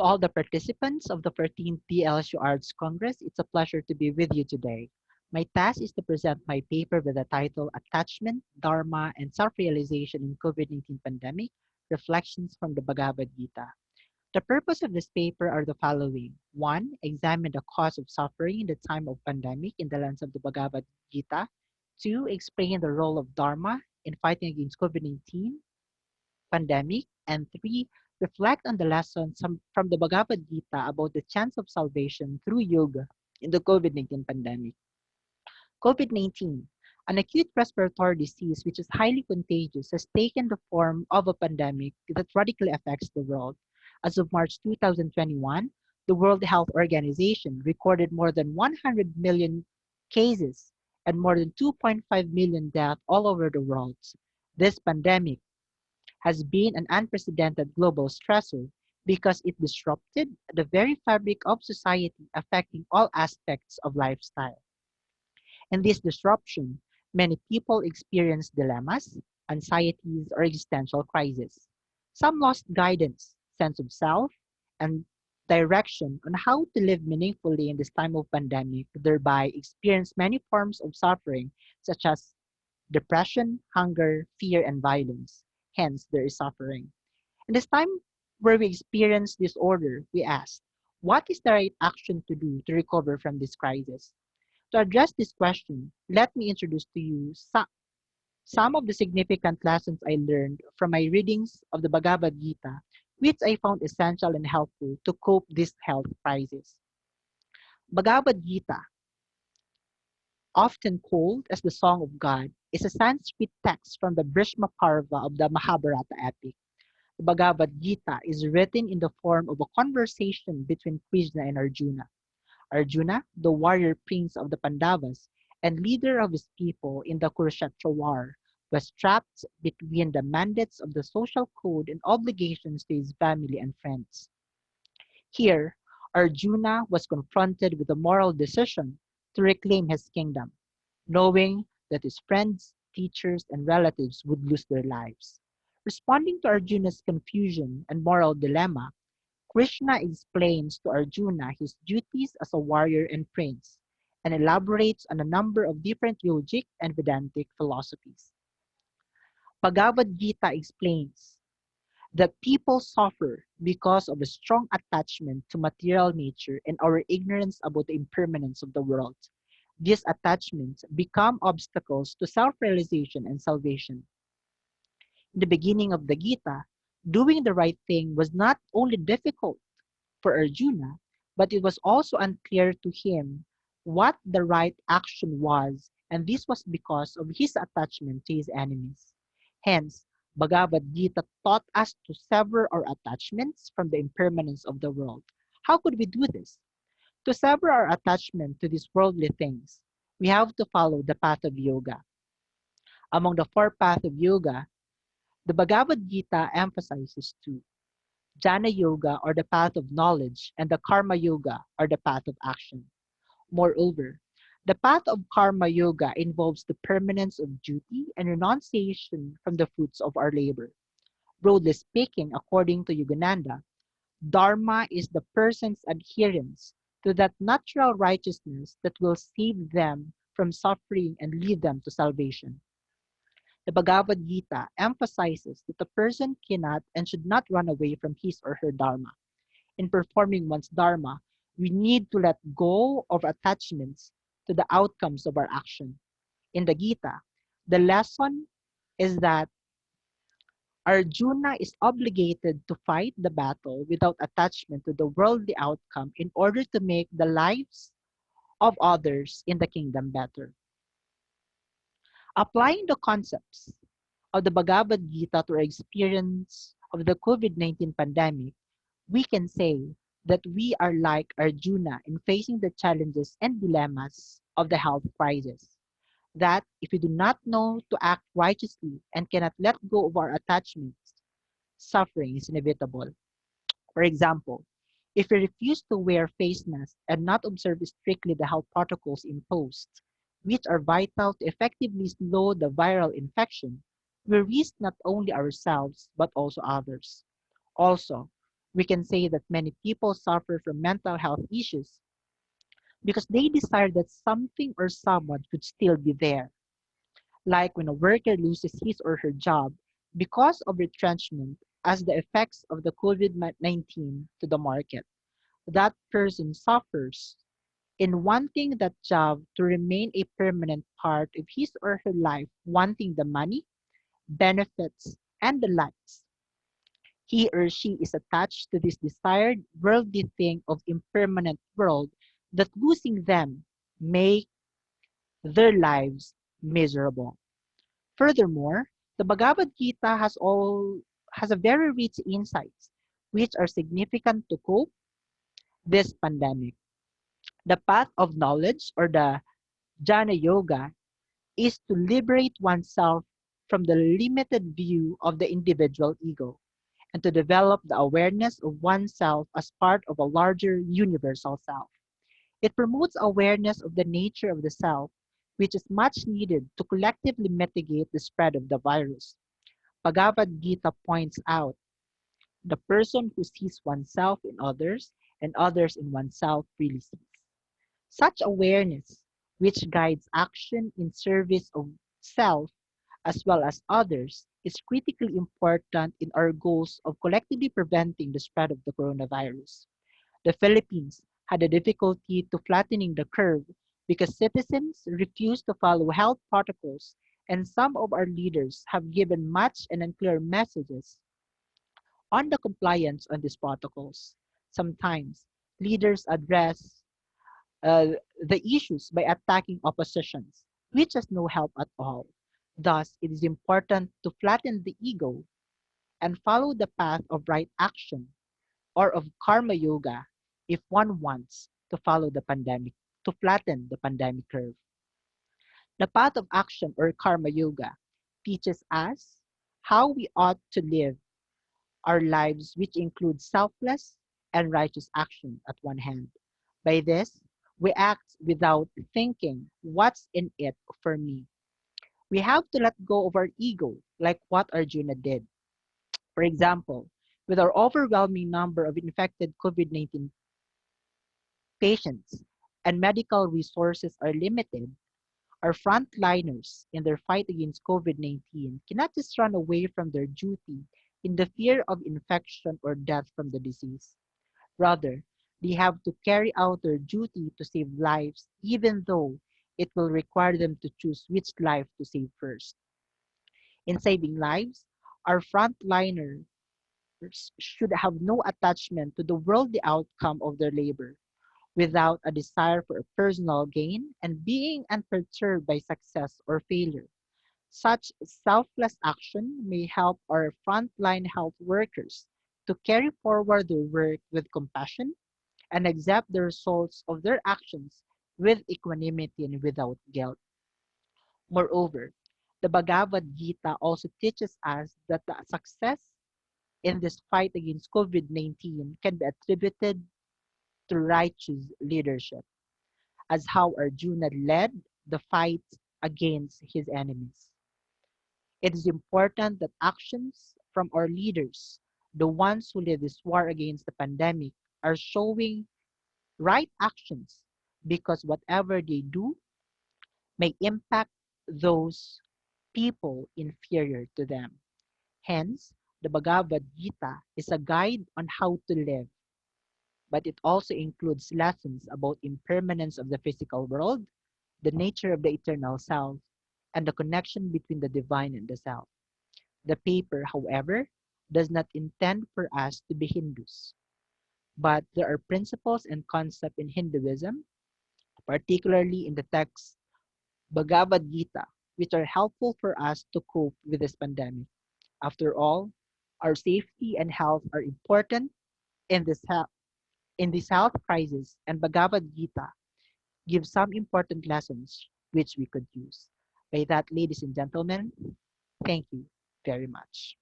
To all the participants of the 14th DLSU Arts Congress, it's a pleasure to be with you today. My task is to present my paper with the title Attachment, Dharma, and Self-Realization in COVID-19 Pandemic, Reflections from the Bhagavad Gita. The purpose of this paper are the following. One, examine the cause of suffering in the time of pandemic in the lens of the Bhagavad Gita. Two, explain the role of Dharma in fighting against COVID-19 pandemic. And three, reflect on the lessons from the Bhagavad Gita about the chance of salvation through yoga in the COVID-19 pandemic. COVID-19, an acute respiratory disease which is highly contagious, has taken the form of a pandemic that radically affects the world. As of March 2021, the World Health Organization recorded more than 100 million cases and more than 2.5 million deaths all over the world. This pandemic has been an unprecedented global stressor because it disrupted the very fabric of society, affecting all aspects of lifestyle. In this disruption, many people experienced dilemmas, anxieties, or existential crises. Some lost guidance, sense of self, and direction on how to live meaningfully in this time of pandemic, thereby experienced many forms of suffering such as depression, hunger, fear, and violence. Hence, there is suffering. In this time where we experience disorder, we ask, what is the right action to do to recover from this crisis? To address this question, let me introduce to you some of the significant lessons I learned from my readings of the Bhagavad Gita, which I found essential and helpful to cope this health crisis. Bhagavad Gita, often called as the Song of God, is a Sanskrit text from the Bhishma Parva of the Mahabharata epic. The Bhagavad Gita is written in the form of a conversation between Krishna and Arjuna. Arjuna, the warrior prince of the Pandavas and leader of his people in the Kurukshetra war, was trapped between the mandates of the social code and obligations to his family and friends. Here, Arjuna was confronted with a moral decision to reclaim his kingdom, knowing that his friends, teachers, and relatives would lose their lives. Responding to Arjuna's confusion and moral dilemma, Krishna explains to Arjuna his duties as a warrior and prince, and elaborates on a number of different yogic and Vedantic philosophies. Bhagavad Gita explains that people suffer because of a strong attachment to material nature and our ignorance about the impermanence of the world. These attachments become obstacles to self-realization and salvation. In the beginning of the Gita, doing the right thing was not only difficult for Arjuna, but it was also unclear to him what the right action was, and this was because of his attachment to his enemies. Hence, Bhagavad Gita taught us to sever our attachments from the impermanence of the world. How could we do this? To sever our attachment to these worldly things, we have to follow the path of yoga. Among the four paths of yoga, the Bhagavad Gita emphasizes two: Jnana Yoga, or the path of knowledge, and the Karma Yoga, or the path of action. Moreover, the path of Karma Yoga involves the permanence of duty and renunciation from the fruits of our labor. Broadly speaking, according to Yogananda, Dharma is the person's adherence to that natural righteousness that will save them from suffering and lead them to salvation. The Bhagavad Gita emphasizes that a person cannot and should not run away from his or her Dharma. In performing one's Dharma, we need to let go of attachments to the outcomes of our action. In the Gita, the lesson is that Arjuna is obligated to fight the battle without attachment to the worldly outcome in order to make the lives of others in the kingdom better. Applying the concepts of the Bhagavad Gita to our experience of the COVID-19 pandemic, we can say that we are like Arjuna in facing the challenges and dilemmas of the health crisis. That if we do not know to act righteously and cannot let go of our attachments, suffering is inevitable. For example, if we refuse to wear face masks and not observe strictly the health protocols imposed, which are vital to effectively slow the viral infection, we risk not only ourselves but also others. Also, We can say that many people suffer from mental health issues because they desire that something or someone could still be there. Like when a worker loses his or her job because of retrenchment as the effects of the COVID-19 to the market. That person suffers in wanting that job to remain a permanent part of his or her life, wanting the money, benefits, and the likes. He or she is attached to this desired worldly thing of impermanent world that losing them make their lives miserable. Furthermore, the Bhagavad Gita has a very rich insights which are significant to cope this pandemic. The path of knowledge or the Jnana Yoga is to liberate oneself from the limited view of the individual ego and to develop the awareness of oneself as part of a larger universal self. It promotes awareness of the nature of the self, which is much needed to collectively mitigate the spread of the virus. Bhagavad Gita points out the person who sees oneself in others and others in oneself really sees. Such awareness, which guides action in service of self as well as others, is critically important in our goals of collectively preventing the spread of the coronavirus. The Philippines had a difficulty to flattening the curve because citizens refused to follow health protocols, and some of our leaders have given much and unclear messages on the compliance on these protocols. Sometimes leaders address uh, the issues by attacking oppositions, which has no help at all. Thus, it is important to flatten the ego and follow the path of right action or of karma yoga if one wants to follow the pandemic, to flatten the pandemic curve. The path of action or karma yoga teaches us how we ought to live our lives, which include selfless and righteous action at one hand. By this, we act without thinking, what's in it for me? We have to let go of our ego, like what Arjuna did. For example, with our overwhelming number of infected COVID-19 patients and medical resources are limited, our frontliners in their fight against COVID-19 cannot just run away from their duty in the fear of infection or death from the disease. Rather, they have to carry out their duty to save lives, even though it will require them to choose which life to save first. In saving lives, our frontliners should have no attachment to the worldly outcome of their labor, without a desire for a personal gain and being unperturbed by success or failure. Such selfless action may help our frontline health workers to carry forward their work with compassion and accept the results of their actions with equanimity and without guilt. Moreover, the Bhagavad Gita also teaches us that the success in this fight against COVID-19 can be attributed to righteous leadership, as how Arjuna led the fight against his enemies. It is important that actions from our leaders, the ones who lead this war against the pandemic, are showing right actions because whatever they do may impact those people inferior to them. Hence, the Bhagavad Gita is a guide on how to live, but it also includes lessons about impermanence of the physical world, the nature of the eternal self, and the connection between the divine and the self. The paper, however, does not intend for us to be Hindus, but there are principles and concepts in Hinduism, particularly in the text Bhagavad Gita, which are helpful for us to cope with this pandemic. After all, our safety and health are important in this health crisis, and Bhagavad Gita gives some important lessons which we could use. By that, ladies and gentlemen, thank you very much.